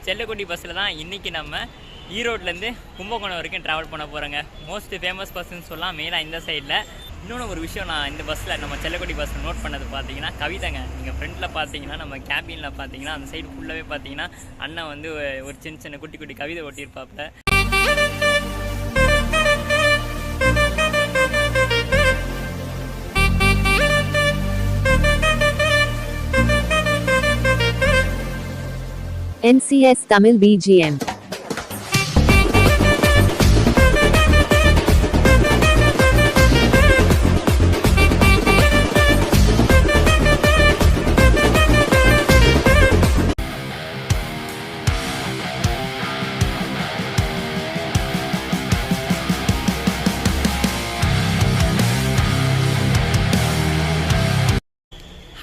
செல்லக்குட்டி பஸ்ஸில் தான் இன்றைக்கி நம்ம ஈரோட்லேருந்து கும்பகோணம் வரைக்கும் ட்ராவல் பண்ண போகிறோங்க. மோஸ்ட் ஃபேமஸ் பஸ்ஸுன்னு சொல்லலாம் மெயினாக இந்த சைடில். இன்னொன்று ஒரு விஷயம் நான் இந்த பஸ்ஸில் நம்ம செல்லக்குட்டி பஸ்ஸில் நோட் பண்ணது பார்த்தீங்கன்னா கவிதைங்க. நீங்கள் ஃப்ரண்ட்டில் பார்த்தீங்கன்னா நம்ம கேபினில் பார்த்தீங்கன்னா அந்த சைடு ஃபுல்லாகவே பார்த்தீங்கன்னா அண்ணன் வந்து ஒரு சின்ன சின்ன குட்டி குட்டி கவிதை ஒட்டியிருப்பாப்புல. NCS Tamil BGM.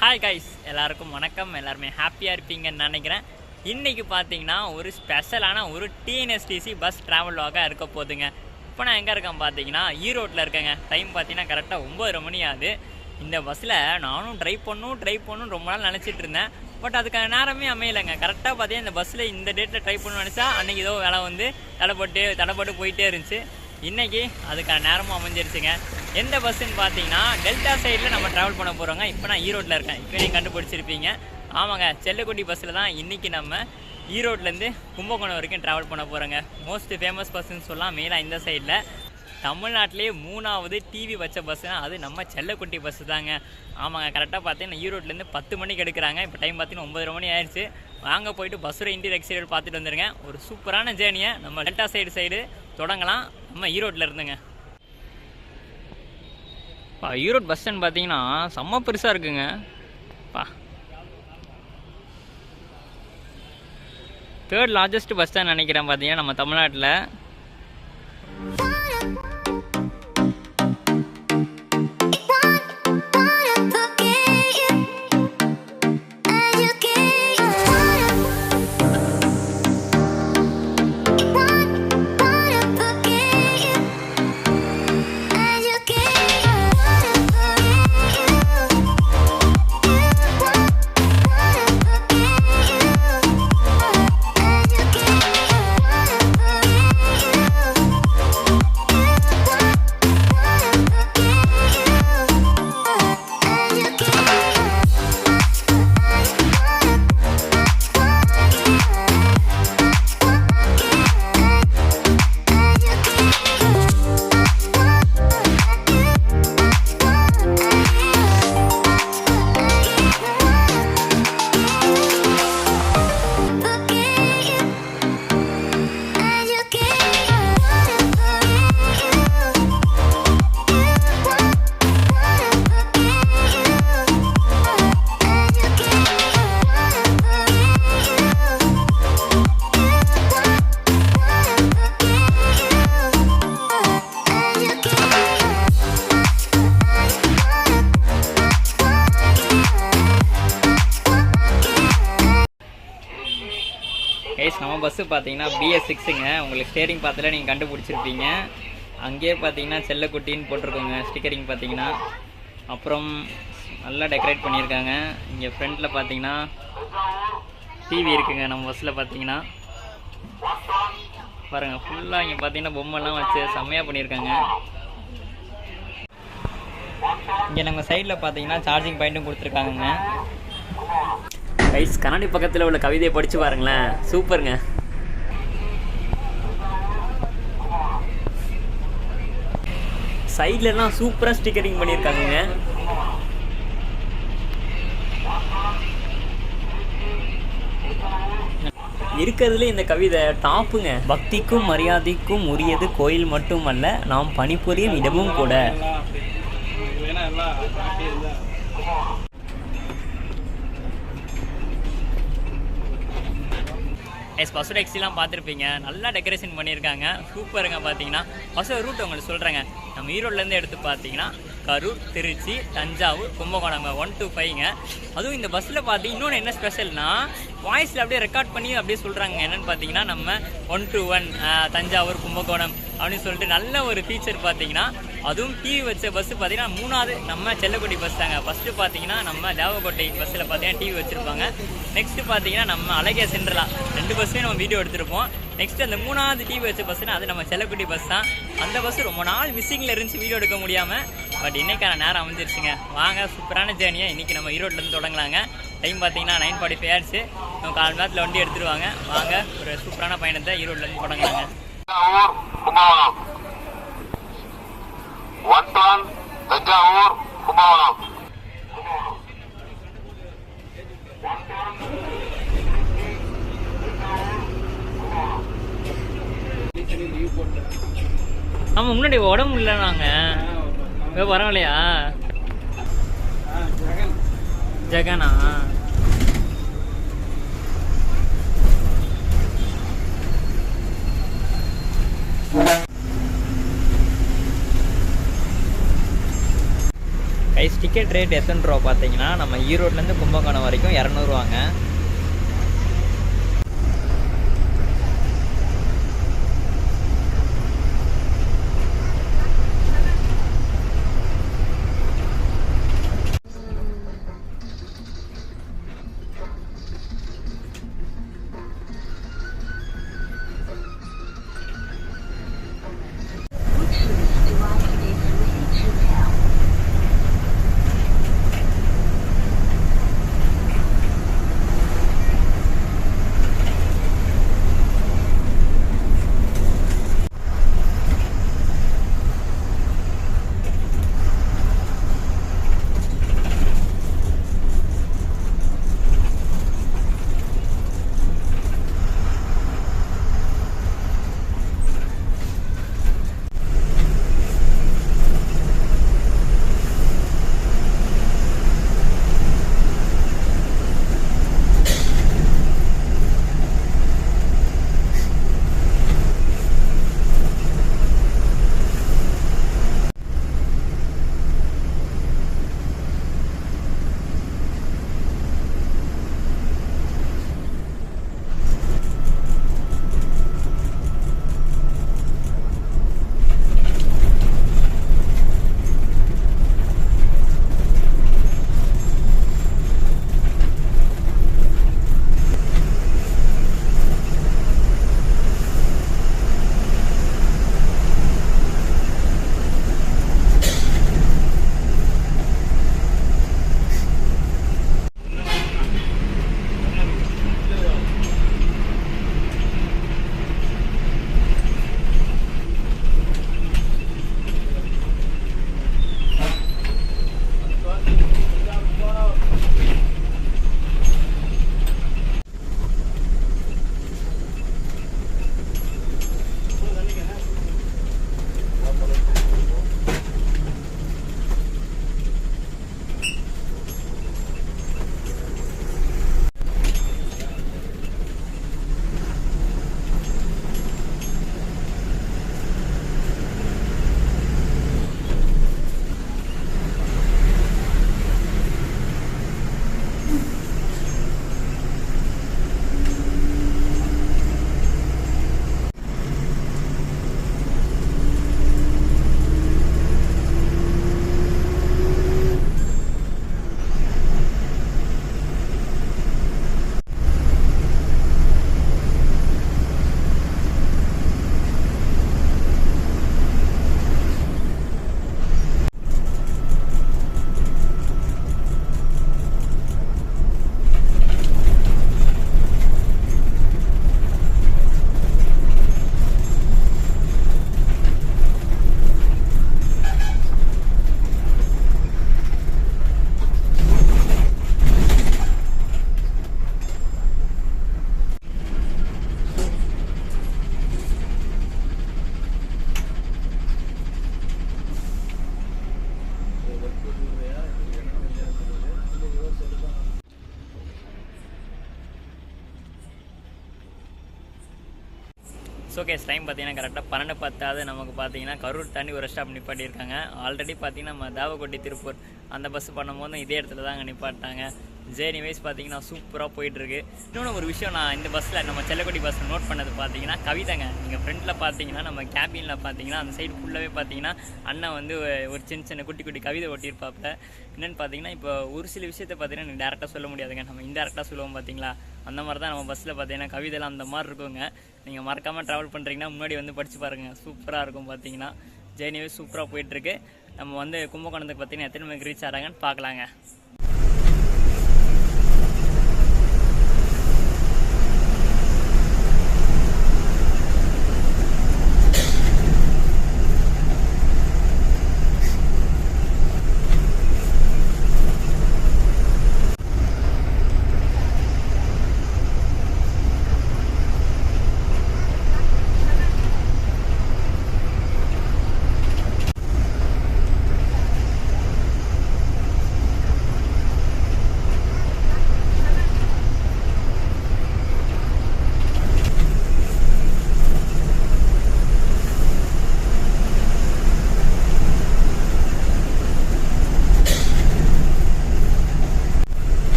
Hi guys, எல்லாருக்கும் வணக்கம். எல்லாருமே ஹாப்பியாக இருப்பீங்கன்னு நினைக்கிறேன். இன்றைக்கி பார்த்தீங்கன்னா ஒரு ஸ்பெஷலான ஒரு டிஎன்எஸ்டிசி பஸ் ட்ராவல் வாக்காக இருக்க போகுதுங்க. இப்போ நான் எங்கே இருக்கேன் பார்த்தீங்கன்னா ஈரோட்டில் இருக்கேங்க. டைம் பார்த்தீங்கன்னா கரெக்டாக 9:30 மணி ஆகுது. இந்த பஸ்ஸில் நானும் ட்ரை பண்ணணும் ரொம்ப நாள் நினச்சிட்டு இருந்தேன். பட் அதுக்கான நேரமே அமையலைங்க. கரெக்டாக பார்த்தீங்கன்னா இந்த பஸ்ஸில் இந்த டேட்டில் ட்ரை பண்ணணும்னு நினச்சா அன்றைக்கி ஏதோ வேலை வந்து தடைப்பட்டு போயிட்டே இருந்துச்சு. இன்றைக்கி அதுக்கான நேரமும் அமைஞ்சிருச்சுங்க. எந்த பஸ்ஸுன்னு பார்த்தீங்கன்னா டெல்டா சைடில் நம்ம ட்ராவல் பண்ண போகிறோங்க. இப்போ நான் ஈரோட்டில் இருக்கேன். இப்போ நீங்கள் கண்டுபிடிச்சிருப்பீங்க. ஆமாங்க, செல்லக்குட்டி பஸ்ஸில் தான் இன்றைக்கி நம்ம ஈரோட்லேருந்து கும்பகோணம் வரைக்கும் ட்ராவல் பண்ண போகிறோங்க. மோஸ்ட் ஃபேமஸ் பஸ்ஸுன்னு சொல்லலாம் மெயினாக இந்த சைடில். தமிழ்நாட்டிலே 3வது டிவி வச்ச பஸ்ஸுனா அது நம்ம செல்லக்குட்டி பஸ்ஸு தாங்க. ஆமாங்க, கரெக்டாக பார்த்தீங்கன்னா ஈரோட்லேருந்து 10 மணிக்கு எடுக்கிறாங்க. இப்போ டைம் பார்த்தீங்கன்னா 9:30 மணி ஆயிடுச்சு. வாங்க போயிட்டு பஸ்ஸோட இன்டீரியர் எக்ஸ்டீரியர் பார்த்துட்டு வந்துருங்க. ஒரு சூப்பரான ஜேர்னியை நம்ம டெல்டா சைடு தொடங்கலாம் நம்ம ஈரோட்டில் இருந்துங்க. ஈரோடு பஸ் ஸ்டாண்ட் பார்த்தீங்கன்னா செம்ம பெருசாக இருக்குங்க. தேர்ட் லார்ஜஸ்ட் பஸ் ஸ்டாண்ட் நினைக்கிறேன் பார்த்தீங்கன்னா நம்ம தமிழ்நாட்டில். நம்ம பஸ்ஸு பார்த்தீங்கன்னா BS6ங்க. உங்களுக்கு ஸ்டேரிங் பார்த்துல நீங்கள் கண்டுபிடிச்சிருப்பீங்க. அங்கேயே பார்த்தீங்கன்னா செல்லக்குட்டின்னு போட்டிருக்கோங்க ஸ்டிக்கரிங் பார்த்தீங்கன்னா. அப்புறம் நல்லா டெக்கரேட் பண்ணியிருக்காங்க. இங்கே ஃப்ரண்ட்டில் பார்த்தீங்கன்னா டிவி இருக்குங்க. நம்ம பஸ்ஸில் பார்த்தீங்கன்னா பாருங்கள், ஃபுல்லாக இங்கே பார்த்தீங்கன்னா பொம்மைலாம் வச்சு செம்மையாக பண்ணியிருக்காங்க. இங்கே நம்ம சைடில் பார்த்தீங்கன்னா சார்ஜிங் பாயிண்ட்டும் கொடுத்துருக்காங்கங்க. கைஸ், கண்ணாடி பக்கத்தில் உள்ள கவிதையை படித்து பாருங்களேன், சூப்பருங்க. சைட்லலாம் சூப்பராக ஸ்டிக்கரிங் பண்ணியிருக்காங்க. இருக்கிறதுல இந்த கவிதை டாப்புங்க. பக்திக்கும் மரியாதைக்கும் உரியது கோயில் மட்டுமல்ல, நாம் பணிபுரியும் இடமும் கூட. பஸ்ஸோட எக்ஸிலாம் பார்த்துருப்பீங்க. நல்லா டெக்கரேஷன் பண்ணியிருக்காங்க, சூப்பருங்க. பார்த்தீங்கன்னா பஸ்ஸோட ரூட் உங்களுக்கு சொல்கிறேங்க. நம்ம ஈரோட்லேருந்து எடுத்து பார்த்தீங்கன்னா கரூர், திருச்சி, தஞ்சாவூர், கும்பகோணம் 1 to 5ங்க. அதுவும் இந்த பஸ்ஸில் பார்த்தீங்கன்னா இன்னொன்று என்ன ஸ்பெஷல்னா வாய்ஸில் அப்படியே ரெக்கார்ட் பண்ணி அப்படியே சொல்கிறாங்க. என்னென்னு பார்த்தீங்கன்னா நம்ம 1 to 1 தஞ்சாவூர், கும்பகோணம் அப்படின்னு சொல்லிட்டு நல்ல ஒரு ஃபீச்சர் பார்த்தீங்கன்னா அதுவும் டிவி வச்ச பஸ்ஸு பார்த்தீங்கன்னா 3வது நம்ம செல்லக்குடி பஸ் தாங்க. ஃபஸ்ட்டு பார்த்தீங்கன்னா நம்ம தேவக்கோட்டை பஸ்ஸில் பார்த்தீங்கன்னா டிவி வச்சுருப்பாங்க. நெக்ஸ்ட்டு பார்த்தீங்கன்னா நம்ம அழகிய சென்ட்ரலா 2 பஸ்ஸுமே நம்ம வீடியோ எடுத்திருப்போம். நெக்ஸ்ட் அந்த 3வது டிவி வச்ச பஸ்ஸுனா அது நம்ம செல்லக்குடி பஸ் தான். அந்த பஸ் ரொம்ப நாள் மிஸ்ஸிங்கில் இருந்துச்சு, வீடியோ எடுக்க முடியாமல். பட் இன்னைக்கான நேரம் அமைஞ்சிருச்சுங்க. வாங்க சூப்பரான ஜேர்னியை இன்றைக்கி நம்ம ஈரோட்லேருந்து தொடங்கலாங்க. டைம் பார்த்தீங்கன்னா 9:45 ஆயிடுச்சு. நம்ம 1/4 மணி நேரத்தில் வண்டி எடுத்துருவாங்க. வாங்க ஒரு சூப்பரான பயணத்தை ஈரோட்லேருந்து தொடங்கலாங்க. ஆமாம், முன்னாடி உடம்பு இல்லை. நாங்கள் வரலையா? ஜெகனா? கைஸ், டிக்கெட் ரேட் எத்தனை ரூபா பார்த்தீங்கன்னா நம்ம ஈரோட்லேருந்து கும்பகோணம் வரைக்கும் 200 ரூபாங்க. ஸோ கேஸ் டைம் பார்த்தீங்கன்னா கரெக்டாக 12:10 நமக்கு பார்த்தீங்கன்னா கரூர் தாண்டி ஒரு ஸ்டாப் நிப்பாட்டியிருக்காங்க. ஆல்ரெடி பார்த்தீங்கன்னா நம்ம தேவக்கோட்டை திருப்பூர் அந்த பஸ் பண்ணும்போது இதே இடத்துல தாங்க நிப்பாட்டாங்க. ஜேர்னி வைஸ் பார்த்தீங்கன்னா சூப்பராக போயிட்டுருக்கு. இன்னொன்று ஒரு விஷயம் நான் இந்த பஸ்ஸில் நம்ம செல்லக்குடி பஸ்ஸில் நோட் பண்ணது பார்த்தீங்கன்னா கவிதைங்க. நீங்கள் ஃப்ரண்ட்டில் பார்த்தீங்கன்னா நம்ம கேபினில் பார்த்தீங்கன்னா அந்த சைடு ஃபுல்லாகவே பார்த்தீங்கன்னா அண்ணன் வந்து ஒரு சின்ன சின்ன குட்டி குட்டி கவிதை ஒட்டியிருப்பாப்புல. என்னென்னு பார்த்தீங்கன்னா இப்போ ஒரு சில விஷயத்தை பார்த்தீங்கன்னா நீங்கள் டேரெக்டாக சொல்ல முடியாதுங்க, நம்ம இன்டேரக்டாக சொல்லுவோம் பார்த்தீங்களா. அந்த மாதிரி தான் நம்ம பஸ்ஸில் பார்த்தீங்கன்னா கவிதைலாம் அந்த மாதிரி இருக்குங்க. நீங்கள் மறக்காமல் ட்ராவல் பண்ணுறீங்கன்னா முன்னாடி வந்து படித்து பாருங்கள், சூப்பராக இருக்கும். பார்த்தீங்கன்னா ஜேர்னியே சூப்பராக போயிட்டுருக்கு. நம்ம வந்து கும்பகோணத்துக்கு பார்த்தீங்கன்னா எத்தனை மணிக்கு ரீச் ஆகிறாங்கன்னு பார்க்கலாங்க.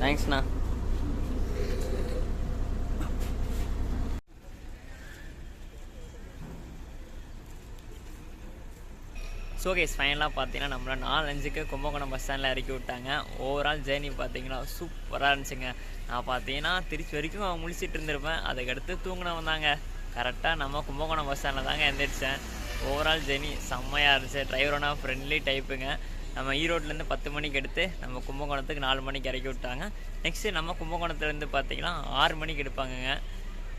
தேங்க்ஸ்ண்ணா. ஸோ கேஸ் ஃபைனலாக பார்த்தீங்கன்னா நம்மளை 4:05க்கு கும்பகோணம் பஸ் ஸ்டாண்டில் இறக்கி விட்டாங்க. ஓவரால் ஜேர்னி பார்த்தீங்கன்னா சூப்பராக இருந்துச்சுங்க. நான் பார்த்தீங்கன்னா திருச்சி வரைக்கும் முழிச்சிட்டு இருந்திருப்பேன், அதுக்கடுத்து தூங்கின வந்தாங்க. கரெக்டாக நம்ம கும்பகோணம் பஸ் ஸ்டாண்டில் தாங்க எழுந்திரிச்சேன். ஓவரால் ஜேர்னி செம்மையாக இருந்துச்சு. டிரைவரோனா ஃப்ரெண்ட்லி டைப்புங்க. நம்ம ஈரோட்லேருந்து 10 மணிக்கு எடுத்து நம்ம கும்பகோணத்துக்கு 4 மணிக்கு இறக்கி விட்டாங்க. நெக்ஸ்ட்டு நம்ம கும்பகோணத்துலேருந்து பார்த்தீங்கன்னா 6 மணிக்கு எடுப்பாங்கங்க.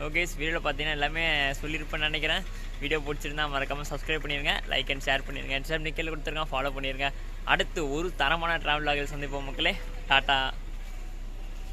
ஓகே, வீடியோவில் பார்த்தீங்கன்னா எல்லாமே சொல்லியிருப்பேன்னு நினைக்கிறேன். வீடியோ பிடிச்சிருந்தா மறக்காமல் சப்ஸ்கிரைப் பண்ணிடுங்க, லைக் அண்ட் ஷேர் பண்ணிடுங்க, இன்ஸ்டாகிராம் நிக்கல் கொடுத்துருங்க, ஃபாலோ பண்ணிடுங்க. அடுத்து ஒரு தரமான ட்ராவல் வ்ளாகில் சந்திப்போம் மக்களே. டாட்டா.